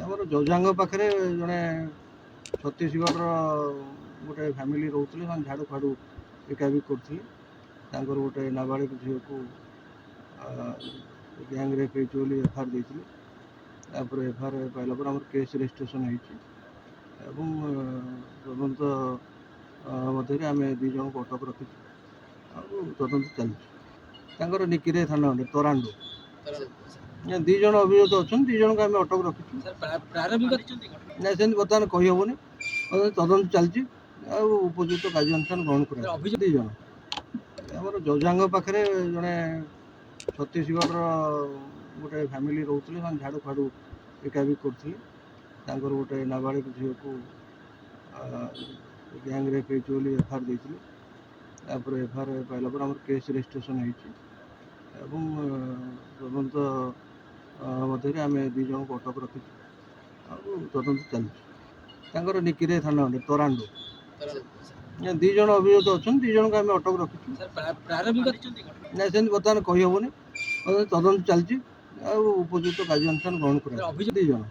ଆମର ଜଜାଙ୍ଗ ପାଖରେ ଜଣେ ଛତିଶଗଡ଼ର ଗୋଟେ ଫ୍ୟାମିଲି ରହୁଥିଲେ, ସେମାନେ ଝାଡ଼ୁ ଫାଡ଼ୁ ବିକାବିକି କରୁଥିଲେ। ତାଙ୍କର ଗୋଟେ ନାବାଳିକ ଝିଅକୁ ଗ୍ୟାଙ୍ଗ ରେପ୍ ହେଇଛି ବୋଲି ଏଫଆଇଆର୍ ଦେଇଥିଲେ। ତାପରେ ଏଫଆଇଆର୍ ପାଇଲା ପରେ ଆମର କେସ୍ ରେଜିଷ୍ଟ୍ରେସନ୍ ହେଇଛି ଏବଂ ତଦନ୍ତ ମଧ୍ୟରେ ଆମେ 2 ଜଣଙ୍କୁ ଅଟକ ରଖିଛୁ ଆଉ ତଦନ୍ତ ଚାଲିଛି। ତାଙ୍କର ନିକିରେ ଥାନା ଅଣ୍ଡର ତରାଣ୍ଡୁ 2 ଜଣ ଅଭିଯୁକ୍ତ ଅଛନ୍ତି, 2 ଜଣଙ୍କୁ ଆମେ ଅଟକ ରଖିଛୁ। ନାଇଁ ସେମିତି ବର୍ତ୍ତମାନ କହିହେବନି, ତଦନ୍ତ ଚାଲିଛି ଆଉ ଉପଯୁକ୍ତ କାର୍ଯ୍ୟାନୁଷ୍ଠାନ ଗ୍ରହଣ କରାଯିବ। 2 ଜଣ ଆମର ଜଜାଙ୍ଗ ପାଖରେ ଜଣେ ଛତିଶଗଡ଼ର ଗୋଟେ ଫ୍ୟାମିଲି ରହୁଥିଲେ, ସେମାନେ ଝାଡ଼ୁ ଫାଡ଼ୁ ବିକାବିକି କରୁଥିଲେ। ତାଙ୍କର ଗୋଟେ ନାବାଳିକ ଝିଅକୁ ଗ୍ୟାଙ୍ଗ ରେପ୍ ହେଇଛି ବୋଲି ଏଫଆଇଆର୍ ଦେଇଥିଲେ। ତାପରେ ଏଫଆଇଆର୍ ପାଇଲା ପରେ ଆମର କେସ୍ ରେଜିଷ୍ଟ୍ରେସନ୍ ହେଇଛି ଏବଂ ତଦନ୍ତ ମଧ୍ୟରେ ଆମେ 2 ଜଣଙ୍କୁ ଅଟକ ରଖିଛୁ ଆଉ ତଦନ୍ତ ଚାଲିଛି। ତାଙ୍କର ନିକିରେ ଥାନା ଅଣ୍ଡର ତରାଣ୍ଡୁ 2 ଜଣ ଅଭିଯୁକ୍ତ ଅଛନ୍ତି, 2 ଜଣଙ୍କୁ ଆମେ ଅଟକ ରଖିଛୁ। ନାଇଁ ସେମିତି ବର୍ତ୍ତମାନ କହିହେବନି, ତଦନ୍ତ ଚାଲିଛି ଆଉ ଉପଯୁକ୍ତ କାର୍ଯ୍ୟାନୁଷ୍ଠାନ ଗ୍ରହଣ କରାଯିବ। 2 ଜଣ